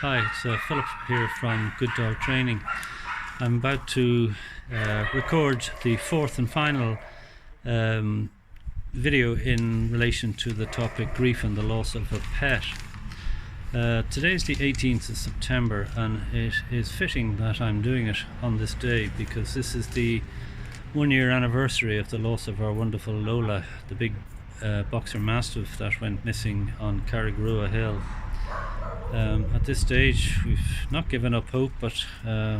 Hi, it's Philip here from Good Dog Training. I'm about to record the fourth and final video in relation to the topic grief and the loss of a pet. Today is the 18th of September, and it is fitting that I'm doing it on this day because this is the 1 year anniversary of the loss of our wonderful Lola, the big boxer mastiff that went missing on Carrigrua Hill. At this stage we've not given up hope, but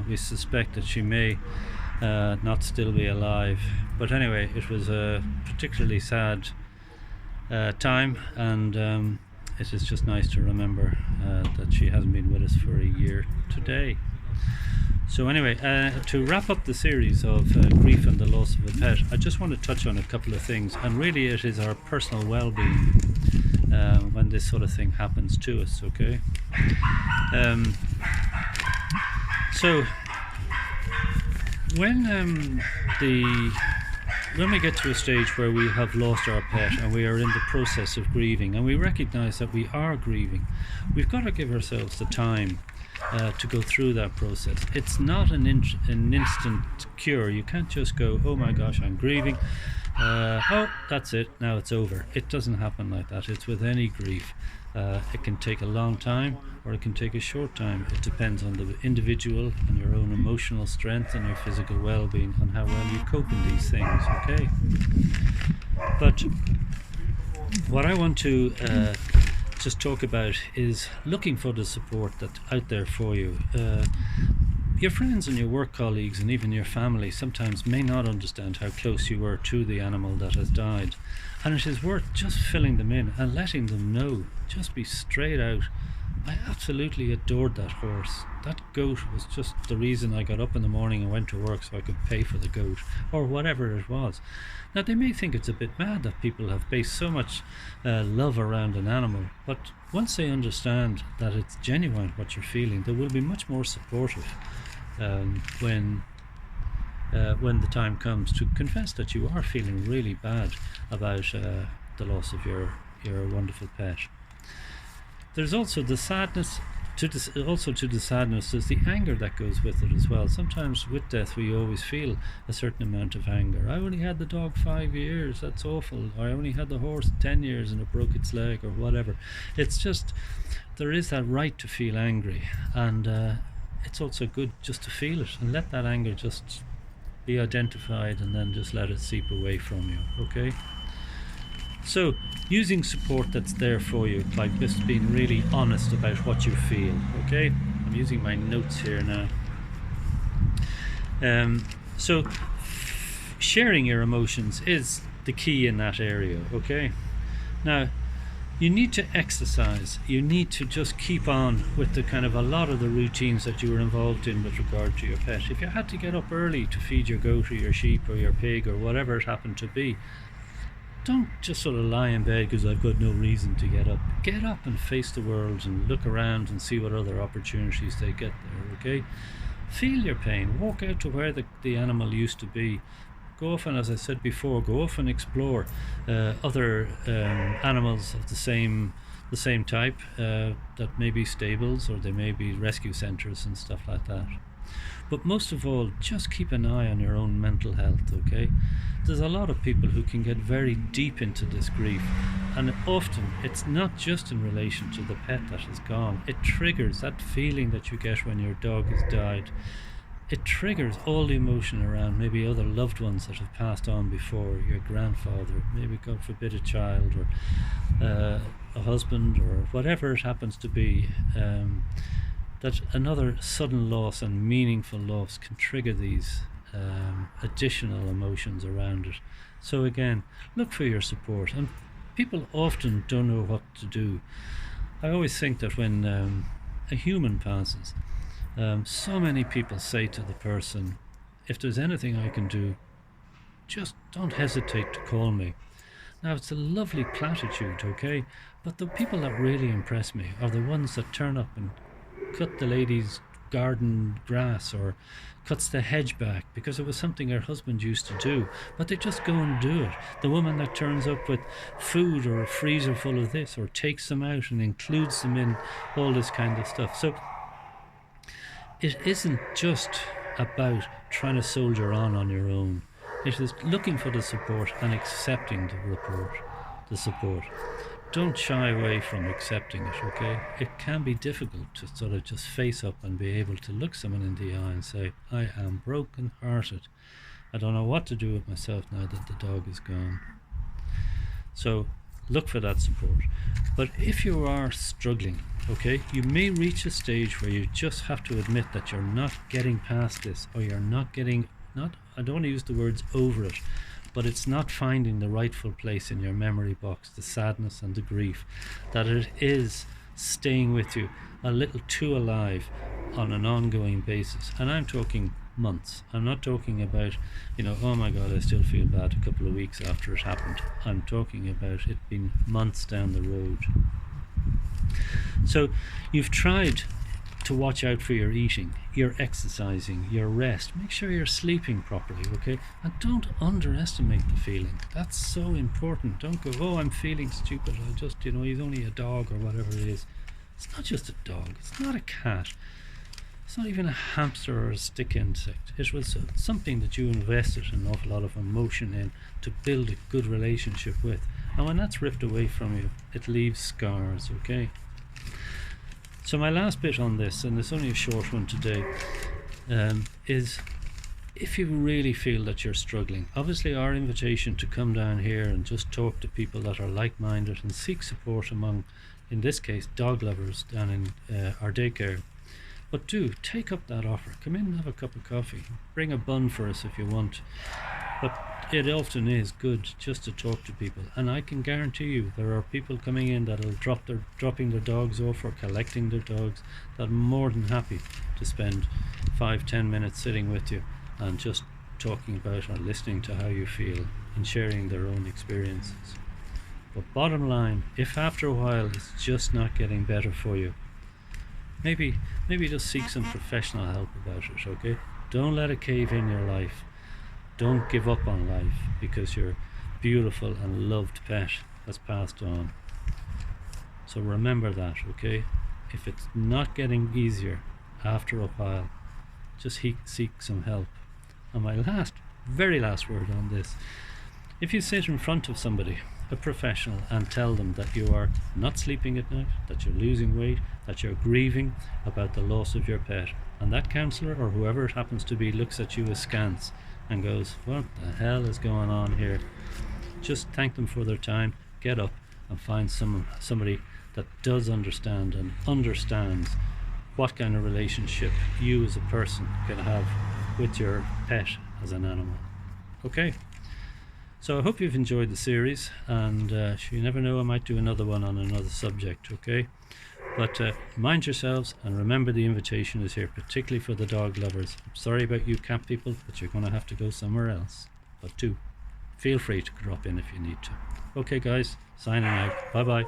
we suspect that she may not still be alive. But anyway, it was a particularly sad time, and it is just nice to remember that she hasn't been with us for a year today. So anyway, to wrap up the series of grief and the loss of a pet, I just want to touch on a couple of things, and really it is our personal well-being when this sort of thing happens to us, okay? So when we get to a stage where we have lost our pet and we are in the process of grieving, and we recognize that we are grieving, we've got to give ourselves the time to go through that process. It's not an instant cure. You can't just go, oh my gosh, I'm grieving, oh, that's it, now it's over. It doesn't happen like that. It's with any grief. It can take a long time or it can take a short time. It depends on the individual and your own emotional strength and your physical well-being and how well you cope in these things, okay? But what I want to just talk about is looking for the support that's out there for you. Your friends and your work colleagues and even your family sometimes may not understand how close you were to the animal that has died, and it is worth just filling them in and letting them know. Just be straight out. I absolutely adored that horse. That goat was just the reason I got up in the morning and went to work, so I could pay for the goat, or whatever it was. Now, they may think it's a bit mad that people have based so much love around an animal, but once they understand that it's genuine what you're feeling, they will be much more supportive when the time comes to confess that you are feeling really bad about the loss of your wonderful pet. There's also the sadness. To the sadness, there's the anger that goes with it as well. Sometimes with death we always feel a certain amount of anger. I only had the dog 5 years, that's awful. I only had the horse 10 years and it broke its leg, or whatever. It's just, there is that right to feel angry, and it's also good just to feel it and let that anger just be identified, and then just let it seep away from you, okay? So, using support that's there for you, like just being really honest about what you feel, okay? I'm using my notes here now. So, sharing your emotions is the key in that area, okay? Now, you need to exercise. You need to just keep on with the kind of a lot of the routines that you were involved in with regard to your pet. If you had to get up early to feed your goat or your sheep or your pig or whatever it happened to be, don't just sort of lie in bed because I've got no reason to get up. Get up and face the world and look around and see what other opportunities they get there, okay? Feel your pain. Walk out to where the animal used to be. Go off and, as I said before, go off and explore other animals of the same type that may be stables, or they may be rescue centres and stuff like that. But most of all, just keep an eye on your own mental health, okay? There's a lot of people who can get very deep into this grief, and often it's not just in relation to the pet that has gone. It triggers that feeling that you get when your dog has died. It triggers all the emotion around maybe other loved ones that have passed on before, your grandfather, maybe, God forbid, a child, or a husband, or whatever it happens to be. That another sudden loss and meaningful loss can trigger these additional emotions around it. So again, look for your support, and people often don't know what to do. I always think that when a human passes, so many people say to the person, if there's anything I can do, just don't hesitate to call me. Now, it's a lovely platitude, okay, but the people that really impress me are the ones that turn up and cut the lady's garden grass, or cuts the hedge back because it was something her husband used to do, but they just go and do it. The woman that turns up with food or a freezer full of this, or takes them out and includes them in all this kind of stuff. So it isn't just about trying to soldier on your own. It is looking for the support and accepting the support. Don't shy away from accepting it, okay? It can be difficult to sort of just face up and be able to look someone in the eye and say, I am broken hearted. I don't know what to do with myself now that the dog is gone. So look for that support. But if you are struggling, okay, you may reach a stage where you just have to admit that you're not getting past this, or you're not getting, I don't want to use the words over it, but it's not finding the rightful place in your memory box, the sadness and the grief, that it is staying with you a little too alive on an ongoing basis. And I'm talking months. I'm not talking about, oh my God, I still feel bad a couple of weeks after it happened. I'm talking about it being months down the road. So you've tried to watch out for your eating, your exercising, your rest. Make sure you're sleeping properly, okay? And don't underestimate the feeling. That's so important. Don't go, oh, I'm feeling stupid. I just, he's only a dog or whatever it is. It's not just a dog. It's not a cat. It's not even a hamster or a stick insect. It was something that you invested an awful lot of emotion in to build a good relationship with. And when that's ripped away from you, it leaves scars, okay? So my last bit on this, and it's only a short one today, is if you really feel that you're struggling, obviously our invitation to come down here and just talk to people that are like-minded and seek support among, in this case, dog lovers down in our daycare. But do take up that offer. Come in and have a cup of coffee. Bring a bun for us if you want. But it often is good just to talk to people, and I can guarantee you there are people coming in that are dropping their dogs off or collecting their dogs that are more than happy to spend 5-10 minutes sitting with you and just talking about or listening to how you feel and sharing their own experiences. But bottom line, if after a while it's just not getting better for you, maybe just seek some professional help about it, okay? Don't let it cave in your life. Don't give up on life because your beautiful and loved pet has passed on. So remember that, okay? If it's not getting easier after a while, just seek some help. And my very last word on this, if you sit in front of somebody, a professional, and tell them that you are not sleeping at night, that you're losing weight, that you're grieving about the loss of your pet, and that counsellor or whoever it happens to be looks at you askance and goes, what the hell is going on here? Just thank them for their time, get up and find somebody that does understand and understands what kind of relationship you as a person can have with your pet as an animal. Okay, so I hope you've enjoyed the series, and you never know, I might do another one on another subject, okay? But mind yourselves, and remember the invitation is here, particularly for the dog lovers. I'm sorry about you cat people, but you're going to have to go somewhere else. But do feel free to drop in if you need to. Okay guys, signing out. Bye bye.